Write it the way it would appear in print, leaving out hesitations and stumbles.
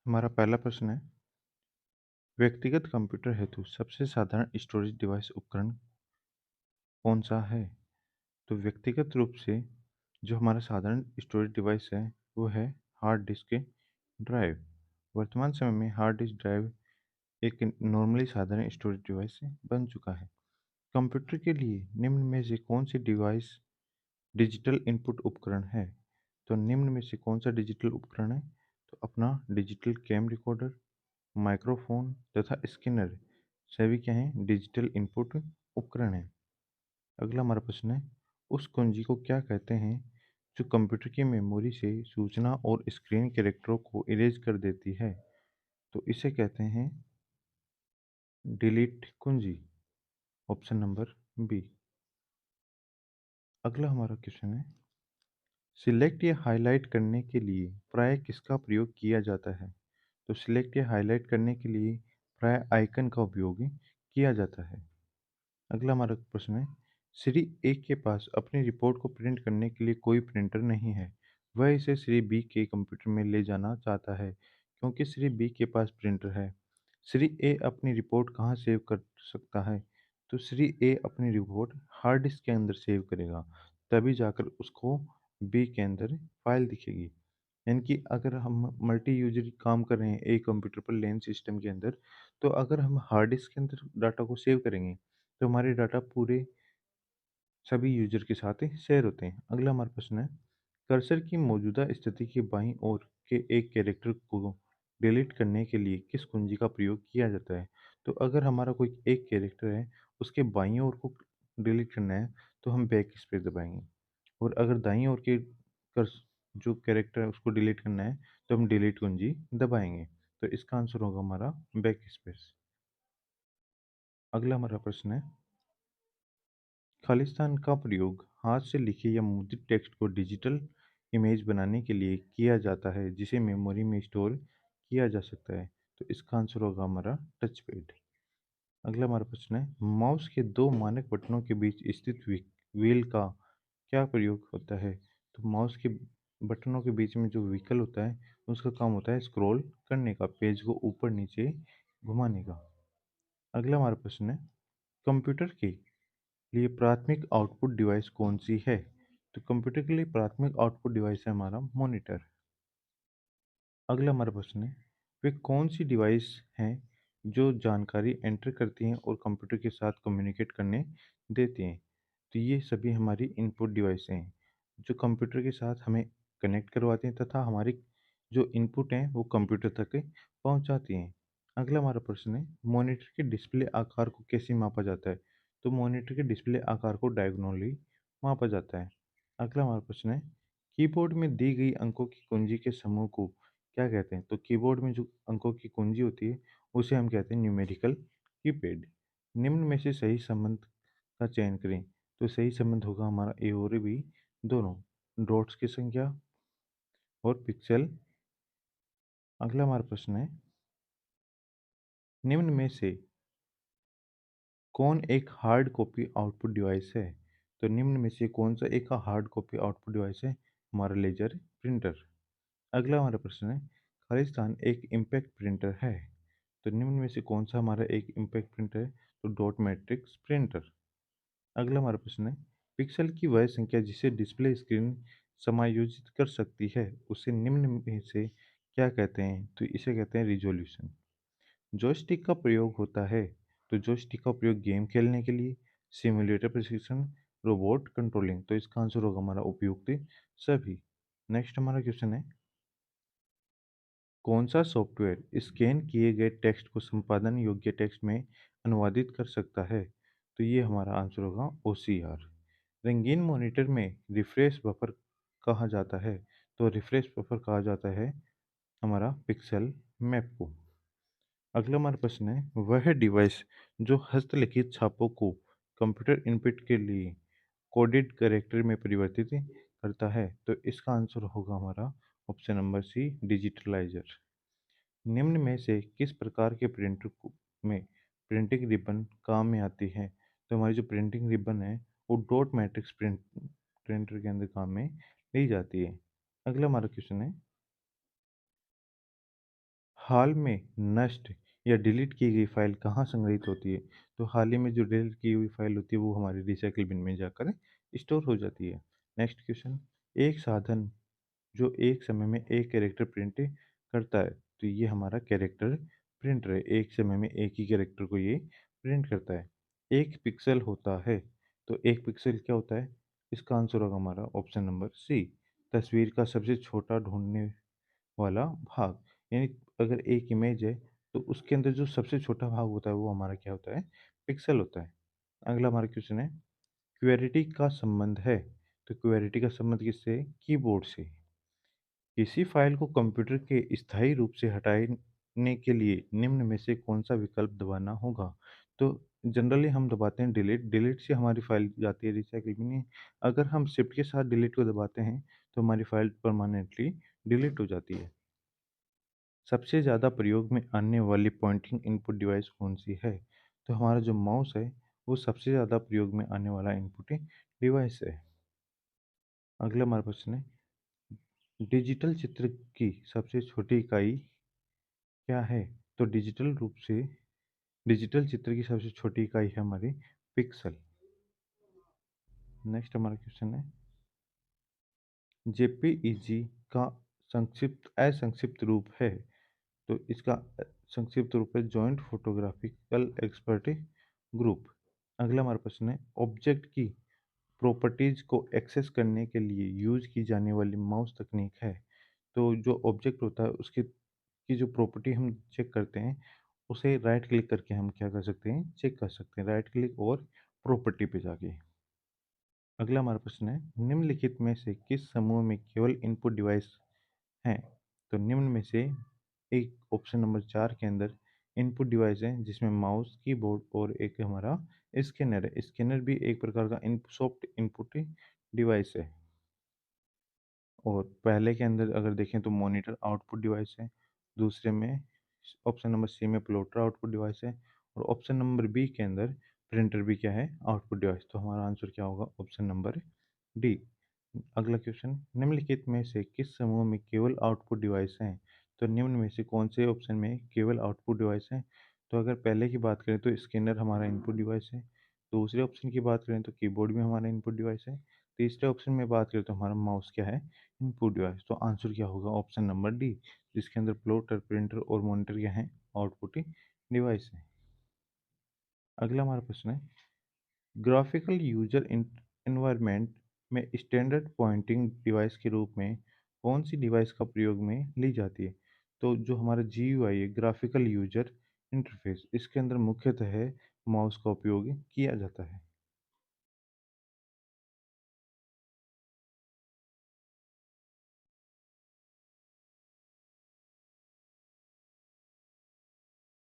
हमारा पहला प्रश्न है, व्यक्तिगत कंप्यूटर हेतु सबसे साधारण स्टोरेज डिवाइस उपकरण कौन सा है? तो व्यक्तिगत रूप से जो हमारा साधारण स्टोरेज डिवाइस है, वो है हार्ड डिस्क ड्राइव। वर्तमान समय में हार्ड डिस्क ड्राइव एक नॉर्मली साधारण स्टोरेज डिवाइस बन चुका है। कंप्यूटर के लिए निम्न में से कौन सी डिवाइस डिजिटल इनपुट उपकरण है? तो निम्न में से कौन सा डिजिटल उपकरण है? तो अपना डिजिटल कैम रिकॉर्डर, माइक्रोफोन तथा स्कैनर सभी क्या हैं? डिजिटल इनपुट उपकरण हैं। अगला हमारा प्रश्न है, उस कुंजी को क्या कहते हैं जो कंप्यूटर की मेमोरी से सूचना और स्क्रीन कैरेक्टरों को इरेज कर देती है? तो इसे कहते हैं डिलीट कुंजी। Option number B. अगला हमारा क्वेश्चन है, सिलेक्ट या हाईलाइट करने के लिए प्राय किसका प्रयोग किया जाता है? तो सिलेक्ट या हाईलाइट करने के लिए प्राय आइकन का उपयोग किया जाता है। अगला हमारा प्रश्न है, श्री ए के पास अपनी रिपोर्ट को प्रिंट करने के लिए कोई प्रिंटर नहीं है। वह इसे श्री बी के कंप्यूटर में ले जाना चाहता है क्योंकि श्री बी के पास प्रिंटर है। श्री ए अपनी रिपोर्ट कहाँ सेव कर सकता है? तो श्री ए अपनी रिपोर्ट हार्ड डिस्क के अंदर सेव करेगा, तभी जाकर उसको बी के अंदर फाइल दिखेगी। यानी कि अगर हम मल्टी यूजर काम कर रहे हैं एक कंप्यूटर पर लेन सिस्टम के अंदर, तो अगर हम हार्ड डिस्क के अंदर डाटा को सेव करेंगे तो हमारे डाटा पूरे सभी यूजर के साथ शेयर होते हैं। अगला हमारा प्रश्न है, कर्सर की मौजूदा स्थिति के बाईं ओर के एक कैरेक्टर को डिलीट करने के लिए किस कुंजी का प्रयोग किया जाता है? तो अगर हमारा कोई एक कैरेक्टर है, उसके बाईं ओर को डिलीट करना है तो हम बैक स्पेस दबाएंगे, और अगर दाईं ओर के कर्स जो कैरेक्टर है उसको डिलीट करना है तो हम डिलीट कुंजी दबाएंगे। तो इसका आंसर होगा हमारा बैक स्पेस। अगला हमारा प्रश्न है, खालिस्तान का प्रयोग हाथ से लिखे या मुद्रित टेक्स्ट को डिजिटल इमेज बनाने के लिए किया जाता है जिसे मेमोरी में स्टोर किया जा सकता है। तो इसका आंसर होगा हमारा टच पैड। अगला हमारा प्रश्न है, माउस के दो मानक बटनों के बीच स्थित व्हील का क्या प्रयोग होता है? तो माउस के बटनों के बीच में जो व्हीकल होता है उसका काम होता है स्क्रॉल करने का, पेज को ऊपर नीचे घुमाने का। अगला हमारा प्रश्न है, कंप्यूटर के लिए प्राथमिक आउटपुट डिवाइस कौन सी है? तो कंप्यूटर के लिए प्राथमिक आउटपुट डिवाइस है हमारा मॉनिटर। अगला हमारा प्रश्न है, वे कौन सी डिवाइस हैं जो जानकारी एंटर करती हैं और कंप्यूटर के साथ कम्युनिकेट करने देती हैं? तो ये सभी हमारी इनपुट डिवाइस हैं जो कंप्यूटर के साथ हमें कनेक्ट करवाती हैं तथा हमारी जो इनपुट हैं वो कंप्यूटर तक पहुंचाती हैं। अगला हमारा प्रश्न है, मॉनिटर के डिस्प्ले आकार को कैसे मापा जाता है? तो मॉनिटर के डिस्प्ले आकार को डायगोनली मापा जाता है। अगला हमारा प्रश्न है, कीबोर्ड में दी गई अंकों की कुंजी के समूह को क्या कहते हैं? तो कीबोर्ड में जो अंकों की कुंजी होती है उसे हम कहते हैं न्यूमेरिकल कीपैड। निम्न में से सही संबंध का चयन करें। तो सही संबंध होगा हमारा ए और बी दोनों, डॉट्स की संख्या और पिक्सल। अगला हमारा प्रश्न है, निम्न में से कौन एक हार्ड कॉपी आउटपुट डिवाइस है? तो निम्न में से कौन सा एक हार्ड कॉपी आउटपुट डिवाइस है? हमारा लेजर प्रिंटर। अगला हमारा प्रश्न है, खालिस्तान एक इम्पैक्ट प्रिंटर है। तो निम्न में से कौन सा हमारा एक इम्पैक्ट प्रिंटर है? तो डॉट मैट्रिक्स प्रिंटर। अगला हमारा प्रश्न है, पिक्सल की वह संख्या जिसे डिस्प्ले स्क्रीन समायोजित कर सकती है उसे निम्न में से क्या कहते हैं? तो इसे कहते हैं रिजोल्यूशन। जॉयस्टिक का प्रयोग होता है। तो जॉयस्टिक का प्रयोग गेम खेलने के लिए, सिमुलेटर प्रशिक्षण, रोबोट कंट्रोलिंग। तो इसका आंसर होगा हमारा उपयुक्त सभी। नेक्स्ट हमारा क्वेश्चन है, कौन सा सॉफ्टवेयर स्कैन किए गए टेक्स्ट को संपादन योग्य टेक्स्ट में अनुवादित कर सकता है? तो ये हमारा आंसर होगा OCR। रंगीन मॉनिटर में रिफ्रेश बफर कहा जाता है। तो रिफ्रेश बफर कहा जाता है हमारा पिक्सल मैप को। अगला हमारा प्रश्न है, वह डिवाइस जो हस्तलिखित छापों को कंप्यूटर इनपुट के लिए कोडेड कैरेक्टर में परिवर्तित करता है। तो इसका आंसर होगा हमारा ऑप्शन नंबर सी, डिजिटलाइजर। निम्न में से किस प्रकार के में प्रिंटिंग रिबन काम में आती है? तो हमारी जो प्रिंटिंग रिबन है वो डॉट मैट्रिक्स प्रिंटर के अंदर काम में ली जाती है। अगला हमारा क्वेश्चन है, हाल में नष्ट या डिलीट की गई फाइल कहाँ संग्रहित होती है? तो हाल ही में जो डिलीट की हुई फाइल होती है वो हमारे रिसाइकिल बिन में जाकर स्टोर हो जाती है। नेक्स्ट क्वेश्चन, एक साधन जो एक समय में एक कैरेक्टर प्रिंट करता है, तो ये हमारा कैरेक्टर प्रिंटर है। एक समय में एक ही कैरेक्टर को ये प्रिंट करता है। एक पिक्सल होता है, तो एक पिक्सल क्या होता है? इसका आंसर होगा हमारा ऑप्शन नंबर सी, तस्वीर का सबसे छोटा ढूंढने वाला भाग। यानी अगर एक इमेज है तो उसके अंदर जो सबसे छोटा भाग होता है वो हमारा क्या होता है? पिक्सल होता है। अगला हमारा क्वेश्चन है, क्वेरिटी का संबंध है। तो क्वेरिटी का संबंध किससे है? कीबोर्ड से। किसी फाइल को कंप्यूटर के स्थायी रूप से हटाने के लिए निम्न में से कौन सा विकल्प दबाना होगा? तो जनरली हम दबाते हैं डिलीट। डिलीट से हमारी फाइल जाती है रिसाइकिल बिन में। अगर हम शिफ्ट के साथ डिलीट को दबाते हैं तो हमारी फाइल परमानेंटली डिलीट हो जाती है। सबसे ज़्यादा प्रयोग में आने वाली पॉइंटिंग इनपुट डिवाइस कौन-सी है? तो हमारा जो माउस है, वो सबसे ज़्यादा प्रयोग में आने वाला इनपुट डिवाइस है। अगला हमारा प्रश्न है, डिजिटल चित्र की सबसे छोटी इकाई क्या है? तो डिजिटल चित्र की सबसे छोटी इकाई है हमारी पिक्सल। नेक्स्ट हमारा क्वेश्चन है, जेपीईजी का असंक्षिप्त रूप है। तो इसका संक्षिप्त रूप है जॉइंट फोटोग्राफिकल एक्सपर्ट ग्रुप। अगला हमारा प्रश्न है, ऑब्जेक्ट की प्रॉपर्टीज को एक्सेस करने के लिए यूज की जाने वाली माउस तकनीक है। तो जो ऑब्जेक्ट होता है उसकी की जो प्रॉपर्टी हम चेक करते हैं, उसे राइट क्लिक करके हम क्या कर सकते हैं? चेक कर सकते हैं। राइट क्लिक और प्रॉपर्टी पे जाके। अगला हमारा प्रश्न है, निम्नलिखित में से किस समूह में केवल इनपुट डिवाइस हैं? तो निम्न में से एक ऑप्शन नंबर 4 के अंदर इनपुट डिवाइस है जिसमें माउस, कीबोर्ड और एक हमारा स्कैनर है। स्कैनर भी एक प्रकार का सॉफ्ट इनपुट डिवाइस है। और पहले के अंदर अगर देखें तो मॉनिटर आउटपुट डिवाइस है। दूसरे में ऑप्शन नंबर सी में प्लॉटर आउटपुट डिवाइस है। और ऑप्शन नंबर बी के अंदर प्रिंटर भी क्या है? Output device. तो हमारा आंसर क्या होगा? Option number D. अगला क्वेश्चन, निम्नलिखित में से किस समूह में केवल आउटपुट डिवाइस हैं? तो निम्न में से कौन से ऑप्शन में केवल आउटपुट डिवाइस हैं? तो अगर पहले की बात करें तो स्कैनर हमारा इनपुट डिवाइस है। दूसरे ऑप्शन की बात करें तो कीबोर्ड भी हमारा इनपुट डिवाइस है। तीसरे ऑप्शन में बात करें तो हमारा माउस क्या है? Input device. तो आंसर क्या होगा? ऑप्शन नंबर डी, जिसके अंदर प्लॉटर, प्रिंटर और मॉनिटर क्या है? आउटपुट डिवाइस है। अगला हमारा प्रश्न है, ग्राफिकल यूजर एनवायरनमेंट में स्टैंडर्ड पॉइंटिंग डिवाइस के रूप में कौन सी डिवाइस का प्रयोग में ली जाती है? तो जो हमारा जीयूआई है, ग्राफिकल यूजर इंटरफेस, इसके अंदर मुख्यतः माउस का उपयोग किया जाता है।